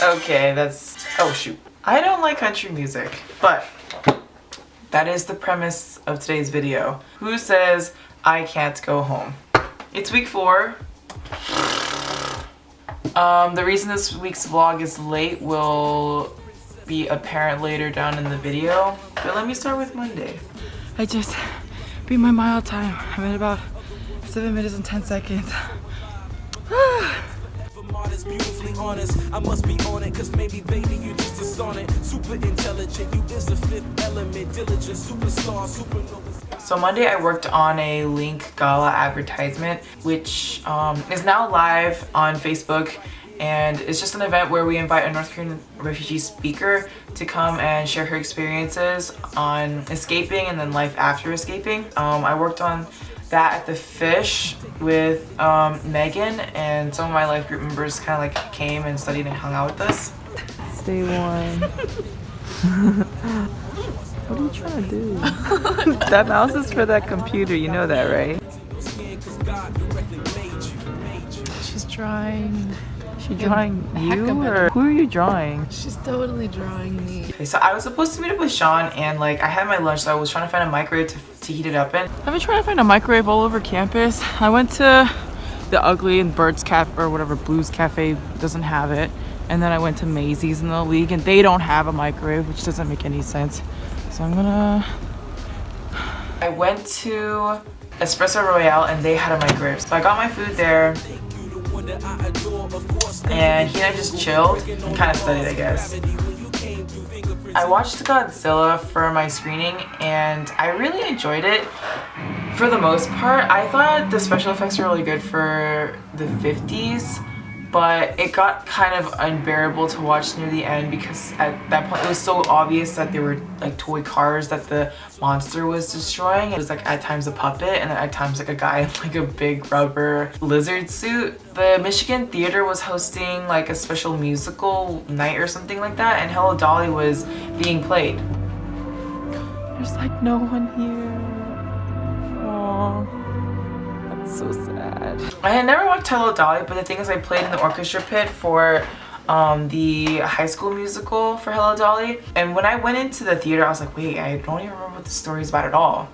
Okay, that's... Oh, shoot. I don't like country music, but that is the premise of today's video. Who says I can't go home? It's week 4. The reason this week's vlog is late will be apparent later down in the video, but let me start with Monday. I just beat my mile time. I'm at about 7 minutes and 10 seconds. Beautifully honest, I must be on it, cause maybe baby you just a sonnet. Super intelligent, you is the fifth element, diligent superstar, supernova. So Monday I worked on a Link Gala advertisement, which is now live on Facebook, and it's just an event where we invite a North Korean refugee speaker to come and share her experiences on escaping and then life after escaping. I worked on that at the Fish with Megan, and some of my life group members kind of like came and studied and hung out with us. Stay warm. What are you trying to do? That mouse is for that computer, you know that, right? She's drawing. She drawing you, or who are you drawing? She's totally drawing me. Okay, so I was supposed to meet up with Sean, and like I had my lunch, so I was trying to find a microwave to heat it up in. I've been trying to find a microwave all over campus. I went to the Ugly and Birds Cafe, or whatever, Blues Cafe doesn't have it. And then I went to Maisie's in the League, and they don't have a microwave, which doesn't make any sense. So I went to Espresso Royale, and they had a microwave. So I got my food there, and he and I just chilled and kind of studied, I guess. I watched Godzilla for my screening, and I really enjoyed it for the most part. I thought the special effects were really good for the 50s, but it got kind of unbearable to watch near the end because at that point it was so obvious that they were like toy cars that the monster was destroying. It was like at times a puppet, and then at times like a guy in like a big rubber lizard suit. The Michigan Theater was hosting like a special musical night or something like that, and Hello Dolly was being played. There's like no one here. Aww. So sad. I had never watched Hello Dolly, but the thing is I played in the orchestra pit for the high school musical for Hello Dolly, and when I went into the theater I was like, wait, I don't even remember what the story is about at all.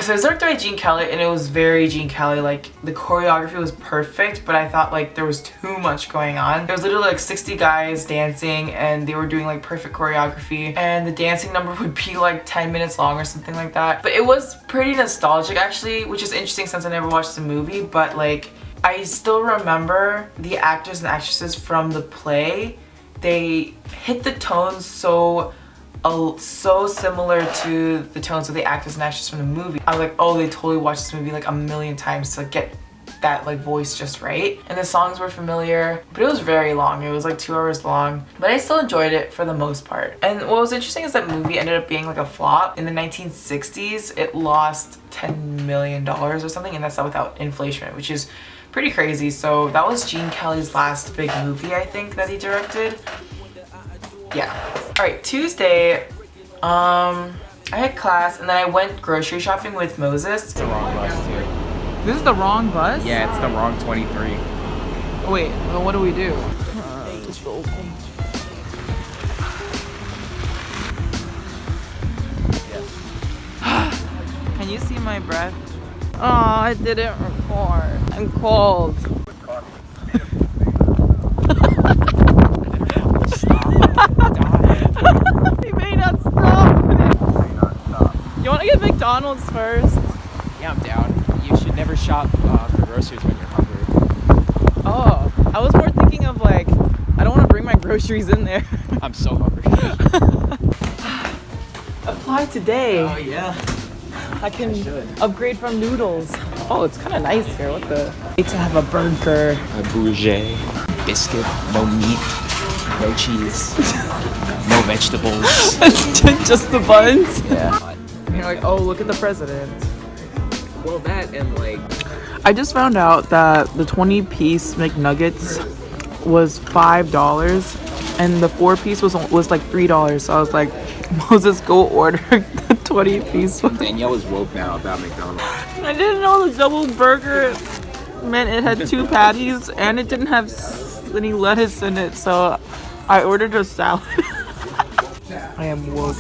So it's directed by Gene Kelly, and it was very Gene Kelly. Like the choreography was perfect, but I thought like there was too much going on. There was literally like 60 guys dancing, and they were doing like perfect choreography, and the dancing number would be like 10 minutes long or something like that. But it was pretty nostalgic actually, which is interesting since I never watched the movie, but like I still remember the actors and actresses from the play. They hit the tones so similar to the tones of the actors and actresses from the movie. I was like, oh, they totally watched this movie like a million times to get that like voice just right. And the songs were familiar, but it was very long. It was like 2 hours long, but I still enjoyed it for the most part. And what was interesting is that movie ended up being like a flop. In the 1960s, it lost $10 million or something, and that's not without inflation, which is pretty crazy. So that was Gene Kelly's last big movie, I think, that he directed. Yeah. Alright, Tuesday, I had class, and then I went grocery shopping with Moses. It's the wrong bus too. This is the wrong bus? Yeah, it's the wrong 23. Wait, well what do we do? Can you see my breath? Oh, I didn't record. I'm cold. He may not stop. You want to get McDonald's first? Yeah, I'm down. You should never shop for groceries when you're hungry. Oh, I was more thinking of like, I don't want to bring my groceries in there. I'm so hungry. Apply today. Oh yeah. I can upgrade from noodles. Oh, it's kind of nice here. What the? I need to have a burger. A bougie. Biscuit. No meat. No cheese. No vegetables. Just the buns? Yeah. And you're like, oh, look at the president. Well, that and like... I just found out that the 20-piece McNuggets was $5, and the 4-piece was like $3. So I was like, Moses, go order the 20-piece one. Danielle is woke now about McDonald's. I didn't know the double burger meant it had 2 patties and it didn't have any lettuce in it, so I ordered a salad. I am woke.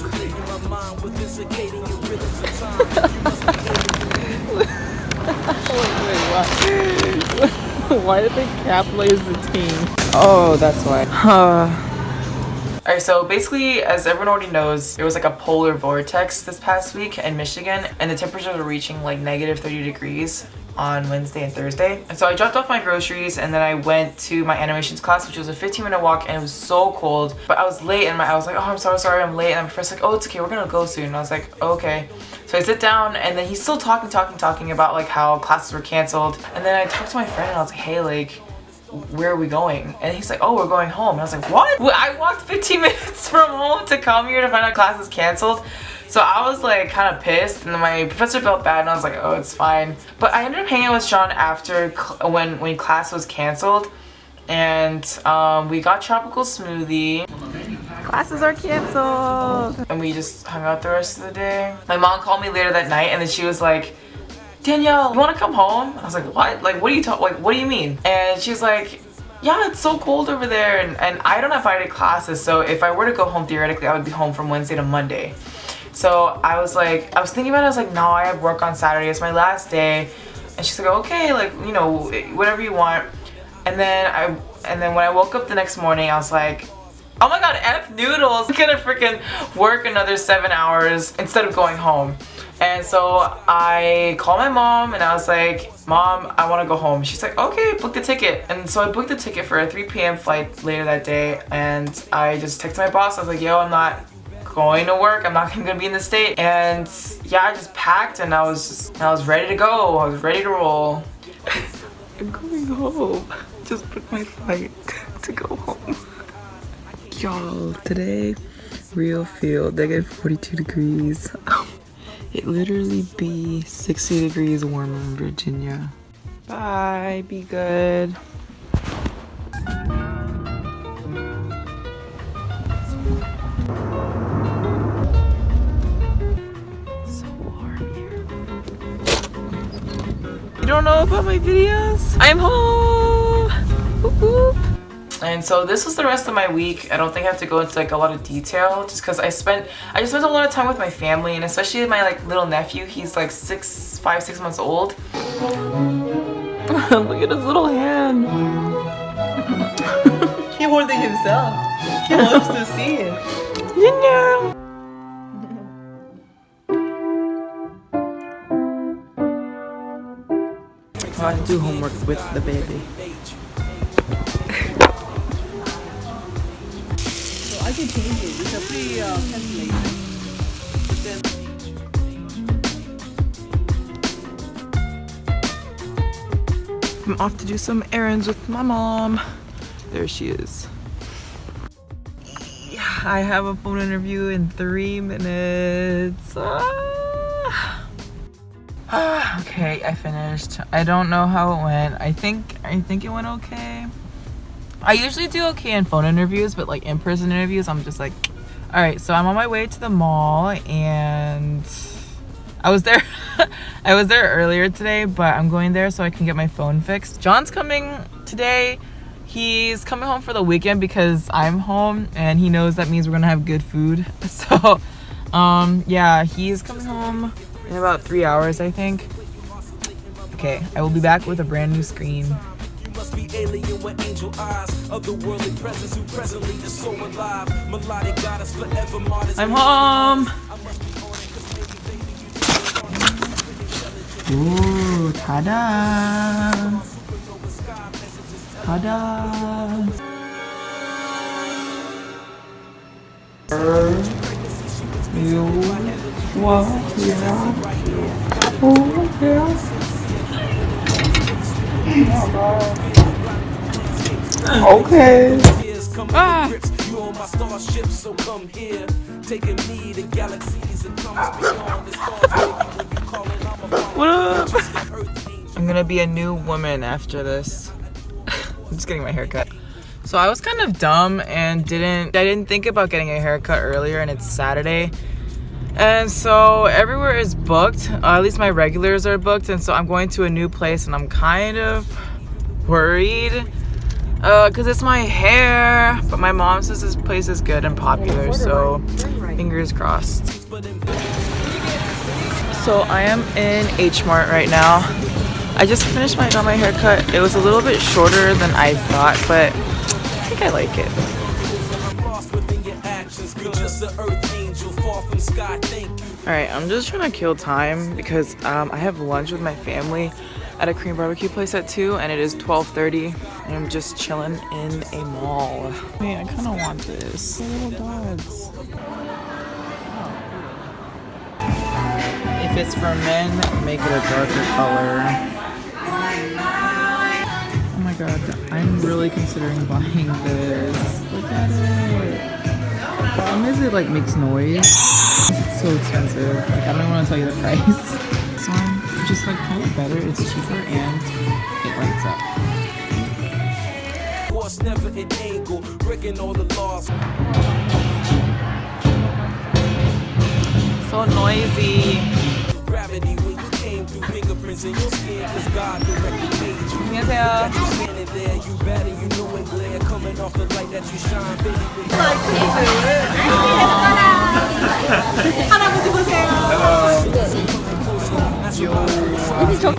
Why did they capitalize the team? Oh, that's why. Alright, so basically, as everyone already knows, there was like a polar vortex this past week in Michigan, and the temperatures were reaching like negative 30 degrees on Wednesday and Thursday. And so I dropped off my groceries and then I went to my animations class, which was a 15-minute walk, and it was so cold. But I was late and I was like, oh, I'm so sorry, I'm late. And my friend's like, oh, it's okay, we're gonna go soon. And I was like, oh, okay. So I sit down and then he's still talking about like how classes were canceled. And then I talked to my friend and I was like, hey, like, where are we going? And he's like, oh, we're going home. And I was like, what? I walked 15 minutes from home to come here to find out classes canceled. So I was like kind of pissed, and then my professor felt bad and I was like, oh, it's fine. But I ended up hanging out with Sean after when class was canceled, and we got tropical smoothie. Classes are canceled. And we just hung out the rest of the day. My mom called me later that night and then she was like, Danielle, you want to come home? I was like, what? Like, what do you mean? And she's like, yeah, it's so cold over there, and I don't have Friday classes, so if I were to go home, theoretically I would be home from Wednesday to Monday. So I was thinking about it, I was like, no, I have work on Saturday, it's my last day. And she's like, okay, like, you know, whatever you want. And then when I woke up the next morning, I was like, oh my god, F noodles, I'm gonna freaking work another 7 hours instead of going home. And so I called my mom and I was like, Mom, I want to go home. She's like, okay, book the ticket. And so I booked the ticket for a 3 p.m. flight later that day, and I just texted my boss. I was like, yo, I'm not going to work, I'm not gonna be in the state. And yeah, I just packed and I was ready to go. I was ready to roll. I'm going home. Just booked my flight to go home. Y'all, today, real feel, negative 42 degrees. It literally be 60 degrees warmer in Virginia. Bye, be good. You don't know about my videos? I'm home! Whoop, whoop. And so this was the rest of my week. I don't think I have to go into like a lot of detail just because I just spent a lot of time with my family, and especially my like little nephew. He's like 5, 6 months old. Look at his little hand. He holding himself. He loves to see it. You know. I have to do homework with the baby. So I can change it. It's a free cancellation. I'm off to do some errands with my mom. There she is. I have a phone interview in 3 minutes. Okay, I finished. I don't know how it went. I think it went okay. I usually do okay in phone interviews, but like in-person interviews, I'm just like, all right. So I'm on my way to the mall, and I was there. I was there earlier today, but I'm going there so I can get my phone fixed. John's coming today. He's coming home for the weekend because I'm home, and he knows that means we're gonna have good food. So, yeah, he's coming home in about 3 hours, I think. Okay, I will be back with a brand new screen. Be alien with angel eyes, otherworldly presence who presently is so alive. Melodic goddess forever modest. I'm home. Ooh, ta-da! Ta-da! You want yeah. Oh yeah. Okay. Ah. You on my starship, so come here. Taking me to galaxies and beyond the stars. What up? I'm gonna be a new woman after this. I'm just getting my hair cut. So I was kind of dumb and I didn't think about getting a haircut earlier, and it's Saturday. And And so everywhere is booked, at least my regulars are booked, and so I'm going to a new place and I'm kind of worried because it's my hair, but my mom says this place is good and popular, so fingers crossed. So I am in H Mart right now. I just finished got my haircut. It was a little bit shorter than I thought, but I think I like it. Alright, I'm just trying to kill time because I have lunch with my family at a Korean barbecue place at 2 and it is 12:30 and I'm just chilling in a mall. Wait, I kind of want this. The little dogs. If it's for men, make it a darker color. Oh my god, I'm really considering buying this. Look at it. The problem is it like makes noise. It's so expensive. Like I don't even want to tell you the price. This one, just like kind of better. It's cheaper and it lights up. Never an angle, breaking all the laws. So noisy. Gravity when you came through fingerprints in your skin, 'cause God directly made you. 안녕하세요. You standing there, you better, you know it glare coming off the light that you shine, baby.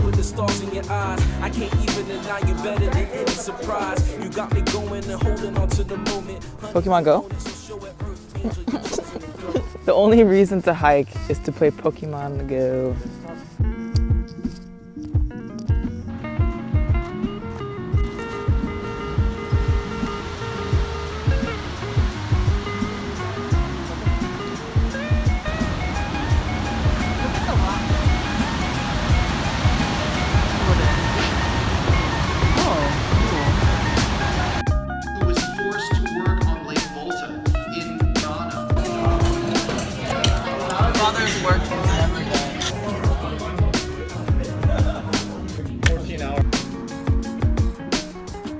With the stars in your eyes, I can't even deny you better than any surprise. You got me going and holding on to the moment. Pokemon Go? The only reason to hike is to play Pokemon Go. Who was forced to work on Lake Volta in Ghana. Father's work is never done.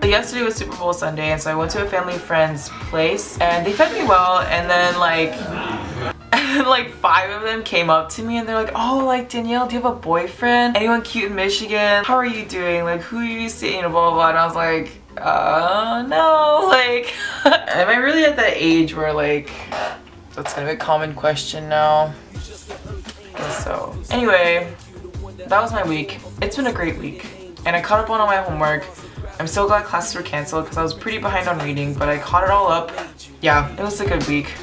Yesterday was Super Bowl Sunday, and so I went to a family friend's place, and they fed me well, and then like 5 of them came up to me and they're like, oh, like Danielle, do you have a boyfriend? Anyone cute in Michigan? How are you doing? Like, who are you seeing? Blah, blah, blah. And I was like, no, like, am I really at that age where like, that's kind of a common question now? I guess so. Anyway, that was my week. It's been a great week. And I caught up on all my homework. I'm so glad classes were canceled because I was pretty behind on reading, but I caught it all up. Yeah, it was a good week.